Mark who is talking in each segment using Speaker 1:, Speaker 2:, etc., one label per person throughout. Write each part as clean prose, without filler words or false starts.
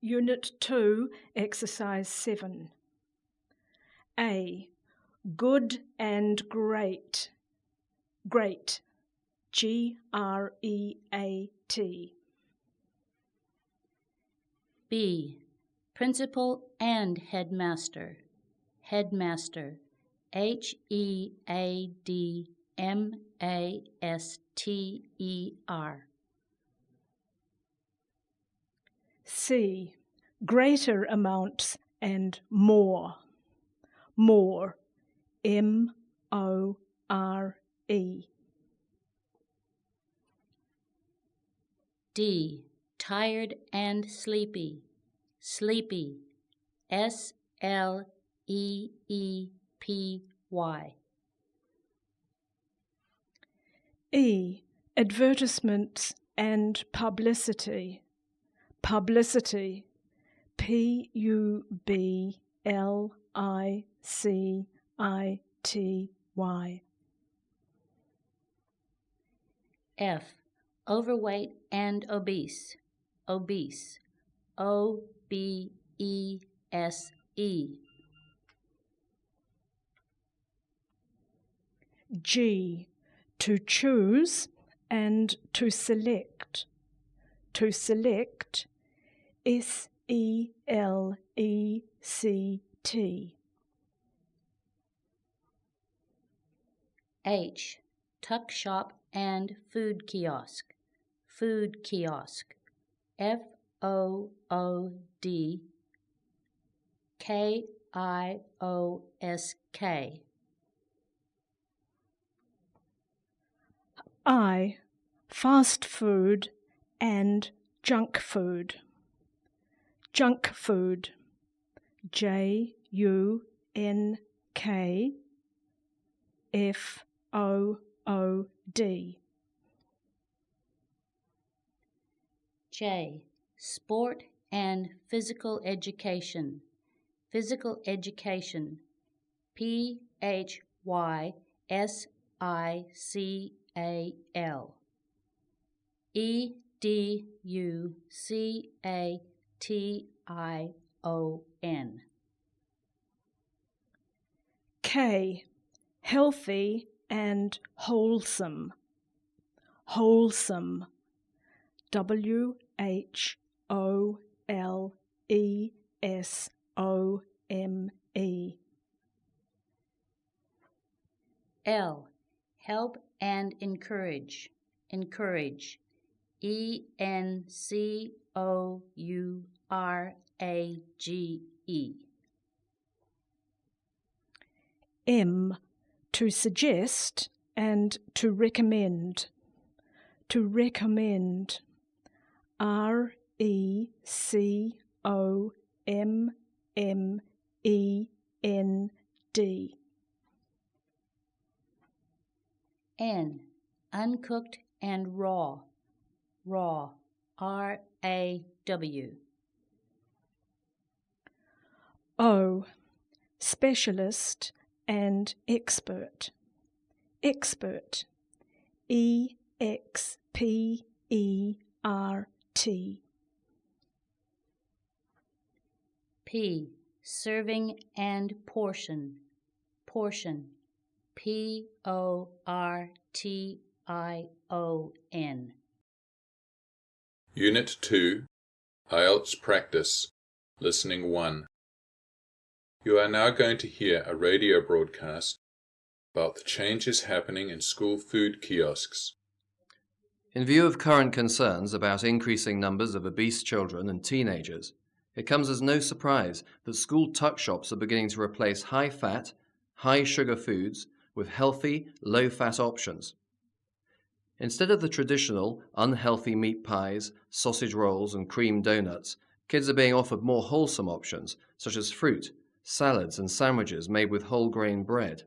Speaker 1: Unit 2, Exercise 7. A. Good and great. Great. G-R-E-A-T.
Speaker 2: B. Principal and headmaster. Headmaster. H-E-A-D-M-A-S-T-E-R.
Speaker 1: C. Greater amounts and more. More. M-O-R-E.
Speaker 2: D. Tired and sleepy. Sleepy. S-L-E-E-P-Y.
Speaker 1: E. Advertisements and publicity. Publicity. P-U-B-L-I-C-I-T-Y.
Speaker 2: F. Overweight and obese. Obese. O-B-E-S-E.
Speaker 1: G. To choose and to select. To select. S-E-L-E-C-T.
Speaker 2: H. Tuck shop and food kiosk. Food kiosk. F-O-O-D K-I-O-S-K.
Speaker 1: I. Fast food and junk food. Junk food. J-U-N-K-F-O-O-D.
Speaker 2: J. Sport and physical education. Physical education. P-H-Y-S-I-C-A-L. E-D-U-C-A-T-I-O-N.
Speaker 1: K. Healthy and wholesome. Wholesome. W-H-O-L-E-S-O-M-E.
Speaker 2: L. Help and encourage. Encourage. E-N-C-O-U-R-A-G-E.
Speaker 1: M. To suggest and to recommend. To recommend. R-E-C-O-M-M-E-N-D.
Speaker 2: N. Uncooked and raw. Raw. R-A-W.
Speaker 1: O. Specialist and expert. Expert. E-X-P-E-R-T.
Speaker 2: P. Serving and portion. Portion. P-O-R-T-I-O-N.
Speaker 3: Unit 2, IELTS Practice, Listening 1. You are now going to hear a radio broadcast about the changes happening in school food kiosks.
Speaker 4: In view of current concerns about increasing numbers of obese children and teenagers, it comes as no surprise that school tuck shops are beginning to replace high-fat, high-sugar foods with healthy, low-fat options. Instead of the traditional, unhealthy meat pies, sausage rolls, and cream donuts, kids are being offered more wholesome options, such as fruit, salads, and sandwiches made with whole-grain bread.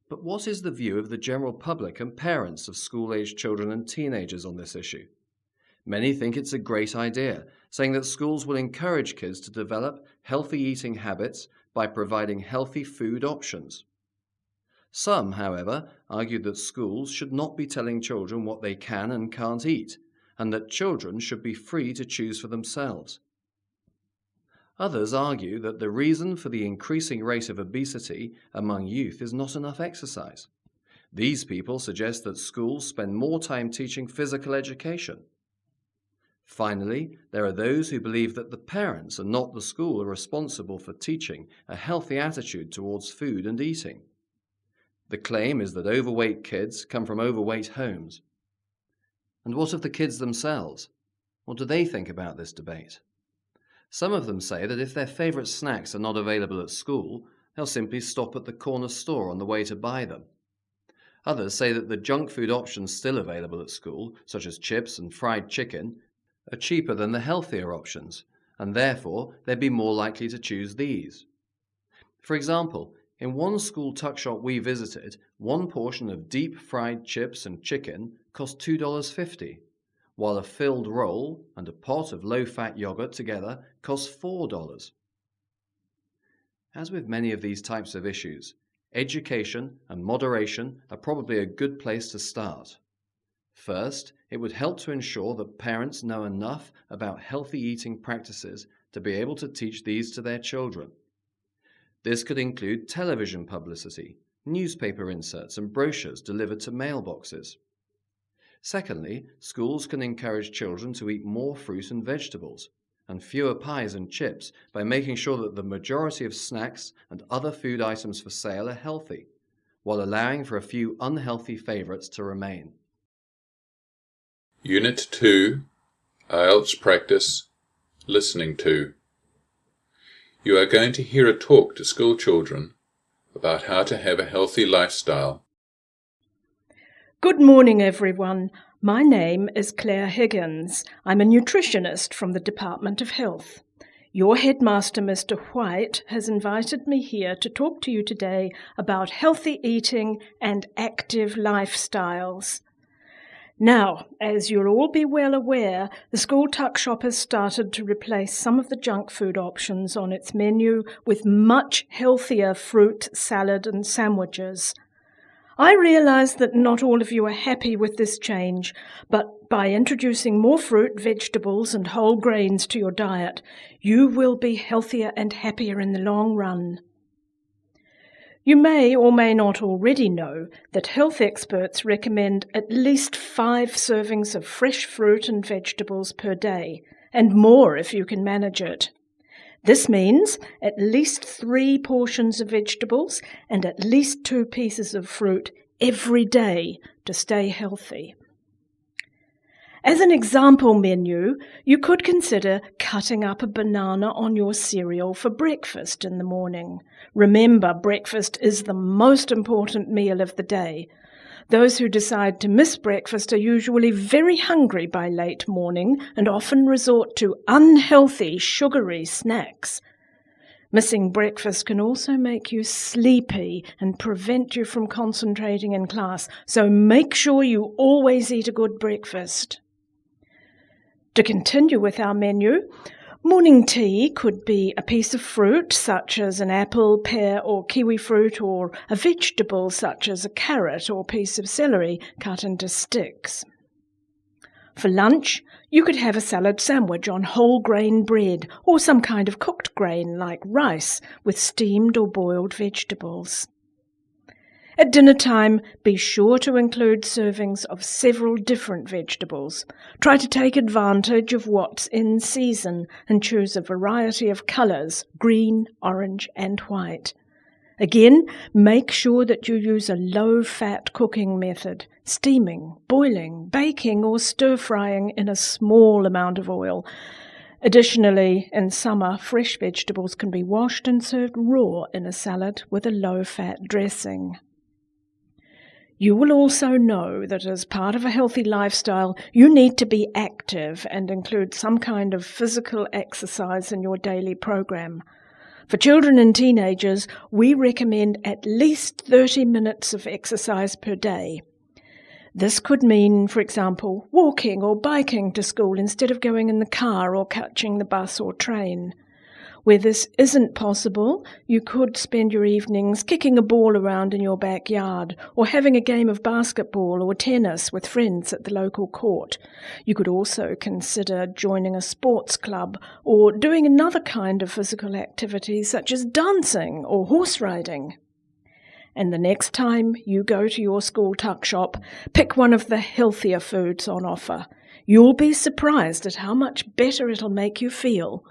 Speaker 4: But what is the view of the general public and parents of school-aged children and teenagers on this issue? Many think it's a great idea, saying that schools will encourage kids to develop healthy eating habits by providing healthy food options. Some, however, argue that schools should not be telling children what they can and can't eat, and that children should be free to choose for themselves. Others argue that the reason for the increasing rate of obesity among youth is not enough exercise. These people suggest that schools spend more time teaching physical education. Finally, there are those who believe that the parents and not the school are responsible for teaching a healthy attitude towards food and eating. The claim is that overweight kids come from overweight homes. And what of the kids themselves? What do they think about this debate? Some of them say that if their favourite snacks are not available at school, they'll simply stop at the corner store on the way to buy them. Others say that the junk food options still available at school, such as chips and fried chicken, are cheaper than the healthier options, and therefore they'd be more likely to choose these. For example, in one school tuck shop we visited, one portion of deep fried chips and chicken cost $2.50, while a filled roll and a pot of low-fat yogurt together cost $4. As with many of these types of issues, education and moderation are probably a good place to start. First, it would help to ensure that parents know enough about healthy eating practices to be able to teach these to their children. This could include television publicity, newspaper inserts and brochures delivered to mailboxes. Secondly, schools can encourage children to eat more fruit and vegetables, and fewer pies and chips by making sure that the majority of snacks and other food items for sale are healthy, while allowing for a few unhealthy favourites to remain.
Speaker 3: Unit 2, IELTS Practice, Listening to. You are going to hear a talk to school children about how to have a healthy lifestyle.
Speaker 1: Good morning, everyone. My name is Claire Higgins. I'm a nutritionist from the Department of Health. Your headmaster, Mr. White, has invited me here to talk to you today about healthy eating and active lifestyles. Now, as you'll all be well aware, the school tuck shop has started to replace some of the junk food options on its menu with much healthier fruit, salad and sandwiches. I realise that not all of you are happy with this change, but by introducing more fruit, vegetables and whole grains to your diet, you will be healthier and happier in the long run. You may or may not already know that health experts recommend at least 5 servings of fresh fruit and vegetables per day, and more if you can manage it. This means at least 3 portions of vegetables and at least 2 pieces of fruit every day to stay healthy. As an example menu, you could consider cutting up a banana on your cereal for breakfast in the morning. Remember, breakfast is the most important meal of the day. Those who decide to miss breakfast are usually very hungry by late morning and often resort to unhealthy, sugary snacks. Missing breakfast can also make you sleepy and prevent you from concentrating in class, so make sure you always eat a good breakfast. To continue with our menu, morning tea could be a piece of fruit such as an apple, pear or kiwi fruit, or a vegetable such as a carrot or piece of celery cut into sticks. For lunch, you could have a salad sandwich on whole grain bread or some kind of cooked grain like rice with steamed or boiled vegetables. At dinner time, be sure to include servings of several different vegetables. Try to take advantage of what's in season and choose a variety of colours, green, orange and white. Again, make sure that you use a low-fat cooking method, steaming, boiling, baking or stir-frying in a small amount of oil. Additionally, in summer, fresh vegetables can be washed and served raw in a salad with a low-fat dressing. You will also know that as part of a healthy lifestyle, you need to be active and include some kind of physical exercise in your daily program. For children and teenagers, we recommend at least 30 minutes of exercise per day. This could mean, for example, walking or biking to school instead of going in the car or catching the bus or train. Where this isn't possible, you could spend your evenings kicking a ball around in your backyard or having a game of basketball or tennis with friends at the local court. You could also consider joining a sports club or doing another kind of physical activity such as dancing or horse riding. And the next time you go to your school tuck shop, pick one of the healthier foods on offer. You'll be surprised at how much better it'll make you feel.